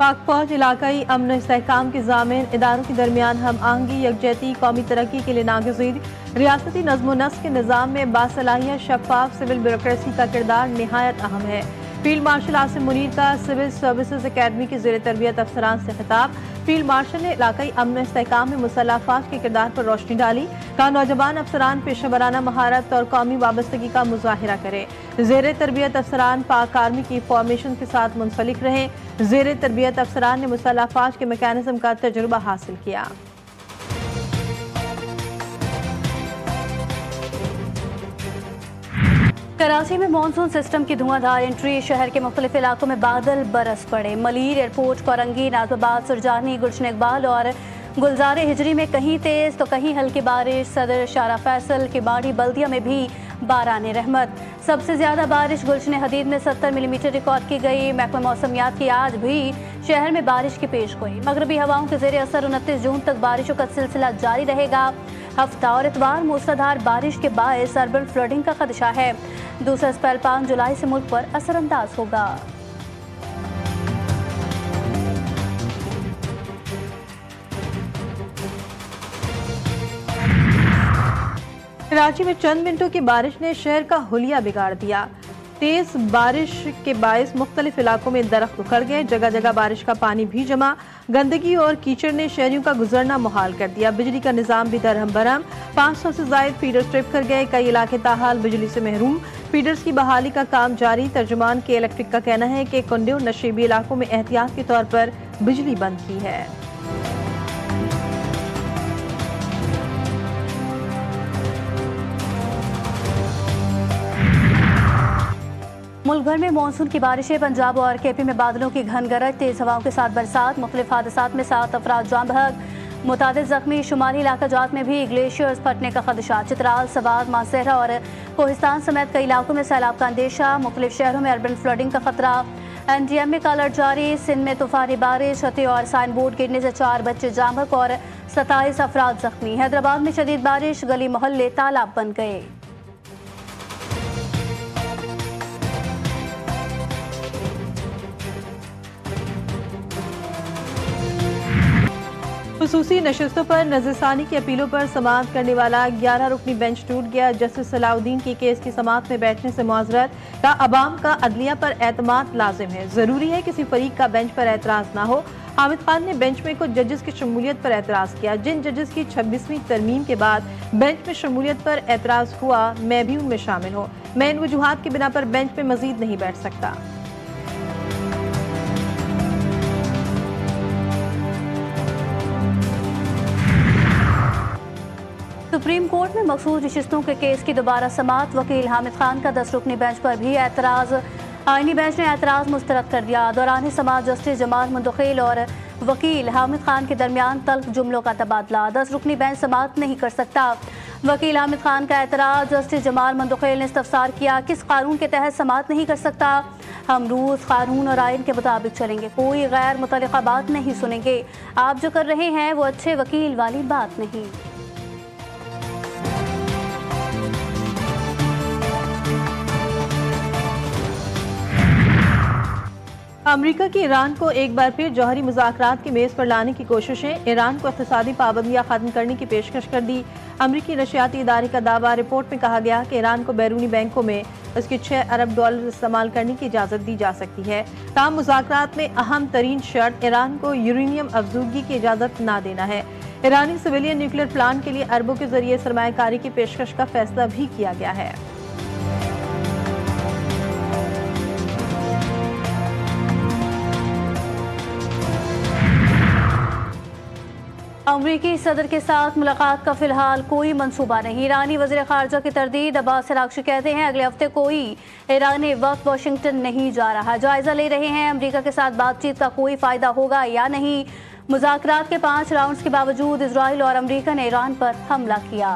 पाक फौज इलाकाई अमन इस्तेहकाम के ज़ामिन इदारों के दरमियान हम आहंगी यकजहती कौमी तरक्की के लिए नागज़ीर। रियासती नज़्म नस्क के निज़ाम में बासलाहियत शफ़ाफ सिविल ब्यूरोक्रेसी का किरदार निहायत अहम है। फील्ड मार्शल आसिम मुनीर का सिविल सर्विसेज अकेडमी के ज़ेर तरबियत अफसरान से खिताब। फील्ड मार्शल ने इलाकाई अमन इस्तेहकाम में मुसल्लह अफ़वाज के किरदार पर रोशनी डाली। कहा नौजवान अफसरान पेशा वराना महारत और कौमी वाबस्तगी का मुजाहिरा करें। ज़ेर तरबियत अफसरान पाक आर्मी की फॉर्मेशन के साथ मुंसलिक रहें। ज़ेर तरबियत अफसरान ने मुसल्लह अफ़वाज के मैकेनिज़्म का तजुर्बा हासिल किया। कराची में मानसून सिस्टम की धुआंधार एंट्री। शहर के मुख्तलिफ इलाकों में बादल बरस पड़े। मलीर, एयरपोर्ट, कोरंगी, नाज़िबाद, सुरजानी, गुलशन इकबाल और गुलजार हिजरी में कहीं तेज तो कहीं हल्की बारिश। सदर शारा फैसल की बाड़ी बल्दिया में भी बारान रहमत। सबसे ज्यादा बारिश गुलशन हदीद में 70 मिलीमीटर रिकॉर्ड की गई। महकमा मौसमियात की आज भी शहर में बारिश की पेश गोई। मगरबी हवाओं के जेर असर 29 जून तक बारिशों का सिलसिला जारी रहेगा। हफ्ता और इतवार मूसलाधार बारिश के बायस अर्बन फ्लडिंग का खदशा है। दूसरा स्पेल 5 जुलाई से मुल्क पर असरअंदाज होगा। कराची में चंद मिनटों की बारिश ने शहर का हुलिया बिगाड़ दिया। तेज बारिश के बायस मुख्तलिफ इलाकों में दरख्त उखड़ गए। जगह जगह बारिश का पानी भी जमा। गंदगी और कीचड़ ने शहरियों का गुजरना मुहाल कर दिया। बिजली का निजाम भी दरहम बरहम। 500 से जायद फीडर ट्रिप कर गए। कई इलाके ताहाल बिजली से महरूम। फीडर्स की बहाली का काम जारी। तर्जुमान के इलेक्ट्रिक का कहना है कि कुंडे और नशीबी इलाकों में एहतियात के तौर पर बिजली बंद की है। मुल्क भर में मानसून की बारिशें। पंजाब और केपी में बादलों की घन गरज, तेज हवाओं के साथ बरसात। मुख्तलिफ हादसात में 7 अफराद जान बहक, मुतादिद जख्मी। शुमाली इलाका जात में भी ग्लेशियर्स फटने का खदशा। चित्राल, सवाद, मासेरा और कोहिस्तान समेत कई इलाकों में सैलाब का अंदेशा। मुख्तलिफ शहरों में अर्बन फ्लडिंग का खतरा। NDMA का अलर्ट जारी। सिंध में तूफानी बारिश, छतें और साइन बोर्ड गिरने से 4 बच्चे जान बहक और 27 अफराद जख्मी। हैदराबाद में शदीद बारिश, गली मोहल्ले तालाब बन गए। खुसूसी नशस्तों पर नज़रसानी की अपीलों पर समाअत करने वाला 11 रुकनी बेंच टूट गया। जस्टिस सलाउद्दीन की केस की समाअत में बैठने से मुआज़रत का अवाम का अदलिया पर एतमाद लाजिम है। जरूरी है किसी फरीक का बेंच पर एतराज़ ना हो। हामिद खान ने बेंच में कुछ जजेस की शमूलियत पर एतराज़ किया। जिन जजेस की 26वीं तरमीम के बाद बेंच में शमूलियत पर एतराज़ हुआ, मैं भी उनमें शामिल हूँ। मैं इन वजूहात की बिना पर बेंच में मजीद नहीं बैठ सकता। सुप्रीम कोर्ट में मखसूस नशिस्तों के केस की दोबारा समाअत। वकील हामिद खान का 10 रुकनी बेंच पर भी एतराज़। आईनी बेंच ने एतराज़ मुस्तरद कर दिया। दौरान समाअत जस्टिस जमाल मुंतखिल और वकील हामिद खान के दरमियान तल्ख जुमलों का तबादला। 10 रुकनी बेंच समाअत नहीं कर सकता। वकील हामिद खान का एतराज़। जस्टिस जमाल मुंतखिल ने इस्तफसार किया, किस कानून के तहत समाअत नहीं कर सकता? हम रूल्स, कानून और आइन के मुताबिक चलेंगे, कोई गैर मुतल्लिका बात नहीं सुनेंगे। आप जो कर रहे हैं वो अच्छे वकील वाली बात नहीं। अमरीका की ईरान को एक बार फिर जौहरी मुज़ाकरात की मेज़ पर लाने की कोशिशें। ईरान को इक़्तिसादी पाबंदियां खत्म करने की पेशकश कर दी। अमरीकी नशियाती इदारे का दावा। रिपोर्ट में कहा गया कि ईरान को बैरूनी बैंकों में उसके $6 अरब इस्तेमाल करने की इजाज़त दी जा सकती है। ताहम मुज़ाकरात में अहम तरीन शर्त ईरान को यूरेनियम अफजूगी की इजाज़त ना देना है। ईरानी सिविलियन न्यूक्लियर प्लांट के लिए अरबों के जरिए सरमायाकारी की पेशकश का फैसला भी किया गया है। अमरीकी सदर के साथ मुलाकात का फिलहाल कोई मंसूबा नहीं। ईरानी वज़ीर ख़ारजा की तरदीद। अब्बास अराग़ची कहते हैं अगले हफ्ते कोई ईरानी वक्त वाशिंगटन नहीं जा रहा। जायजा ले रहे हैं अमरीका के साथ बातचीत का कोई फ़ायदा होगा या नहीं। मुज़ाकरात के 5 राउंड्स के बावजूद इजराइल और अमरीका ने ईरान पर हमला किया।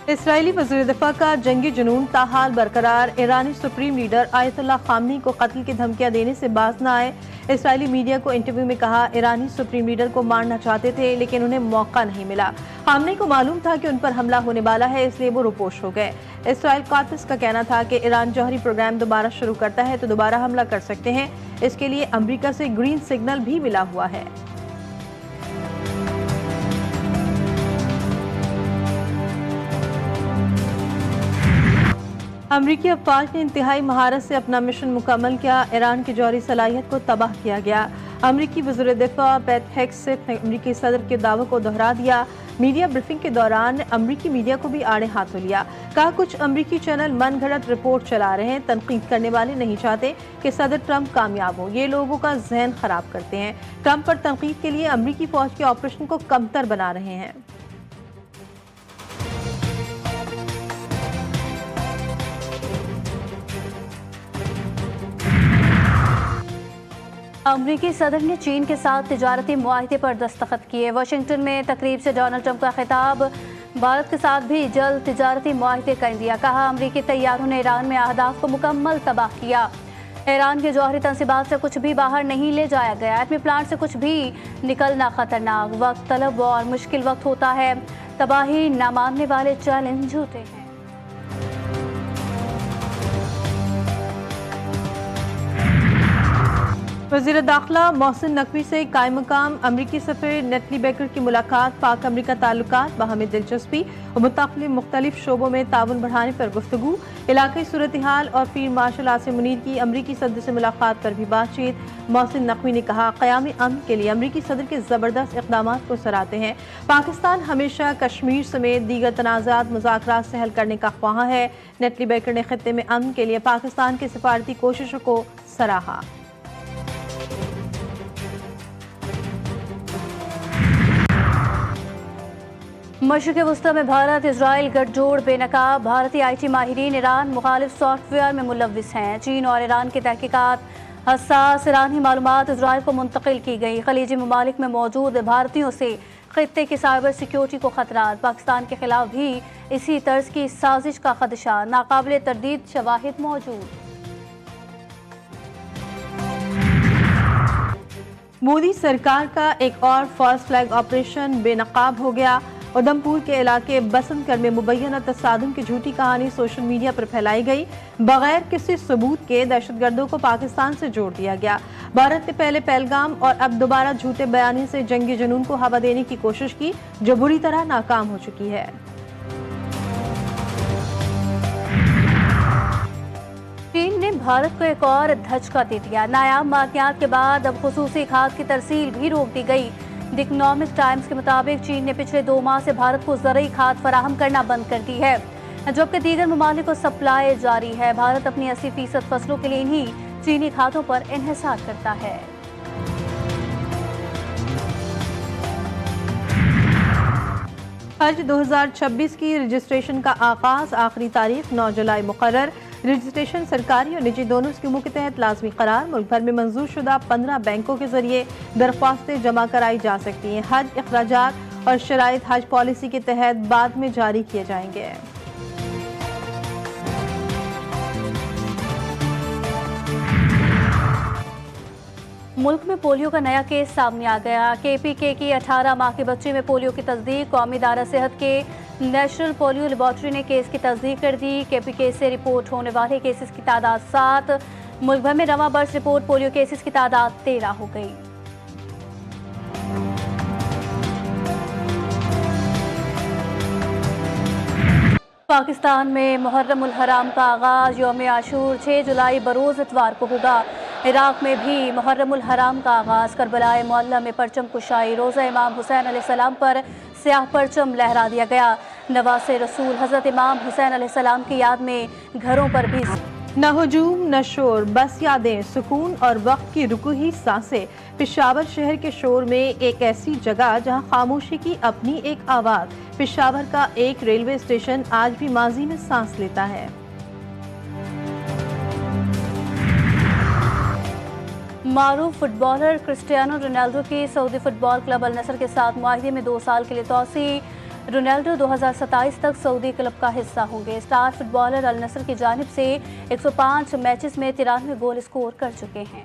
इसराइली वज़ीर दिफा का जंगी जुनून ताहाल बरकरार। ईरानी सुप्रीम लीडर आयतुल्लाह खामनी को कत्ल की धमकियां देने से बाज न आए। इसराइली मीडिया को इंटरव्यू में कहा, ईरानी सुप्रीम लीडर को मारना चाहते थे लेकिन उन्हें मौका नहीं मिला। खामनी को मालूम था कि उन पर हमला होने वाला है, इसलिए वो रुपोश हो गए। इसराइल कातिस का कहना था कि ईरान जौहरी प्रोग्राम दोबारा शुरू करता है तो दोबारा हमला कर सकते हैं। इसके लिए अमरीका से ग्रीन सिग्नल भी मिला हुआ है। अमरीकी अफवाज ने इंतहाई महारत से अपना मिशन मुकम्मल किया। ईरान की जौहरी सलाहियत को तबाह किया गया। अमरीकी वज़ीर दिफा पैट हेग्सेथ ने अमरीकी सदर के दावों को दोहरा दिया। मीडिया ब्रीफिंग के दौरान अमरीकी मीडिया को भी आड़े हाथों लिया। कहा, कुछ अमरीकी चैनल मनगढ़ंत रिपोर्ट चला रहे हैं। तनकीद करने वाले नहीं चाहते कि सदर ट्रंप कामयाब हो। ये लोगों का जहन खराब करते हैं। ट्रंप पर तनकीद के लिए अमरीकी फौज के ऑपरेशन को कमतर बना रहे हैं। अमरीकी सदर ने चीन के साथ तिजारती मुआहदे पर दस्तखत किए। वाशिंगटन में तकरीब से डोनाल्ड ट्रंप का खिताब, भारत के साथ भी जल्द तिजारती मुआहदे कर दिया। कहा, अमरीकी तैयारों ने ईरान में अहदाफ को मुकम्मल तबाह किया। ईरान के जौहरी तंसीबात से कुछ भी बाहर नहीं ले जाया गया। एटमी प्लांट से कुछ भी निकलना खतरनाक, वक्त तलब और मुश्किल वक्त होता है। तबाही न मानने वाले चैलेंज झूठे हैं। वज़ीर दाखिला मोहसिन नकवी से कायम मकाम अमरीकी सफ़ीर नेटली बेकर की मुलाकात। पाक अमरीका ताल्लुकात, बाहमी दिलचस्पी और मुख्तलिफ शोबों में ताउन बढ़ाने पर गुफ्तगू। इलाक़ाई सूरत हाल और फील्ड मार्शल आसिम मुनीर की अमरीकी सदर से मुलाकात पर भी बातचीत। मोहसिन नकवी ने कहा, क़यामी अमन के लिए अमरीकी सदर के ज़बरदस्त इक़दाम को सराहते हैं। पाकिस्तान हमेशा कश्मीर समेत दीगर तनाज़ात मुज़ाकरात से हल करने का ख्वाह है। नेटली बेकर ने खित्ते में अमन के लिए पाकिस्तान की सिफारती कोशिशों को सराहा। मशरिक़ वस्ती में भारत इजराइल गठजोड़ बेनकाब। भारतीय IT माहिरीन ईरान मुखालिफ सॉफ्टवेयर में मुलविस हैं। चीन और ईरान की तहकीकात हसास ईरानी मालूमात इजराइल को मुंतकिल की गई। खलीजी ममालिक में मौजूद भारतीयों से खित्ते की साइबर सिक्योरिटी को खतरात। पाकिस्तान के खिलाफ भी इसी तर्ज की साजिश का खदशा। नाकाबिले तरदीद शवाहिद मौजूद। मोदी सरकार का एक और फॉल्स फ्लैग ऑपरेशन बेनकाब हो गया। उधमपुर के इलाके बसंतगढ़ में मुबैना तसादुम की झूठी कहानी सोशल मीडिया पर फैलाई गई। बगैर किसी सबूत के दहशतगर्दों को पाकिस्तान से जोड़ दिया गया। भारत ने पहले पहलगाम और अब दोबारा झूठे बयानी से जंगी जुनून को हवा देने की कोशिश की, जो बुरी तरह नाकाम हो चुकी है। चीन ने भारत को एक और धचका दे दिया। नायाब मादनियात के बाद अब खुसूसी खाद की तरसील भी रोक दी गई। द इकोनॉमिक टाइम्स के मुताबिक चीन ने पिछले 2 माह से भारत को ज़रूरी खाद फराहम करना बंद कर दी है, जबकि दीगर ममालिक को सप्लाई जारी है। भारत अपनी 80% फसलों के लिए इन्हीं चीनी खादों पर इन्हिसार करता है। हज 2026 की रजिस्ट्रेशन का आगाज, आखिरी तारीख 9 जुलाई मुकर्रर। रजिस्ट्रेशन सरकारी और निजी दोनों स्कीमों के तहत लाजमी करार। मुल्क भर में मंजूर शुदा 15 बैंकों के जरिए दरख्वास्तें जमा कराई जा सकती हैं। हज अखराजात और शराइत हज पॉलिसी के तहत बाद में जारी किए जाएंगे। मुल्क में पोलियो का नया केस सामने आ गया। KPK की 18 माह के बच्चे में पोलियो की तस्दीक। कौमी इदारा सेहत के नेशनल पोलियो लेबॉर्ट्री ने केस की तस्दीक कर दी। KPK से रिपोर्ट होने वाले केसेस की तादाद 7। मुल्क भर में रवा बर्स रिपोर्ट पोलियो केसेस की तादाद 13 हो गई। पाकिस्तान में मुहर्रम उल हराम का आगाज यौम आशूर 6 जुलाई बरोज़ इतवार को होगा। इराक में भी मुहर्रम उल हराम का आगाज। करबलाए मुअल्ला में परचम कुशाई। रोज़ा इमाम हुसैन अलैहिस्सलाम पर स्याह परचम लहरा दिया गया। नवासे रसूल हज़रत इमाम हुसैन अलैहिस्सलाम की याद में घरों पर भी न हुजूम न शोर, बस यादें, सुकून और वक्त की रुकी हुई सांसें। पेशावर शहर के शोर में एक ऐसी जगह जहां खामोशी की अपनी एक आवाज़। पेशावर का एक रेलवे स्टेशन आज भी माजी में सांस लेता है। मारूफ फुटबॉलर क्रिस्टियानो रोनाल्डो की सऊदी फुटबॉल क्लब अल नसर के साथ मुआहदे में 2 साल के लिए तोसी। रोनाल्डो 2027 तक सऊदी क्लब का हिस्सा होंगे। स्टार फुटबॉलर अल नसर की जानिब से 105 मैचेस में 93 गोल स्कोर कर चुके हैं।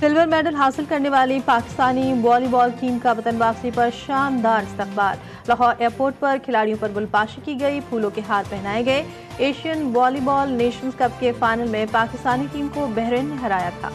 सिल्वर मेडल हासिल करने वाली पाकिस्तानी वॉलीबॉल टीम का वतन वापसी पर शानदार इस्तकबाल। लाहौर एयरपोर्ट पर खिलाड़ियों पर गुलपाशी की गई, फूलों के हार पहनाए गए। एशियन वॉलीबॉल नेशंस कप के फाइनल में पाकिस्तानी टीम को बहरीन ने हराया था।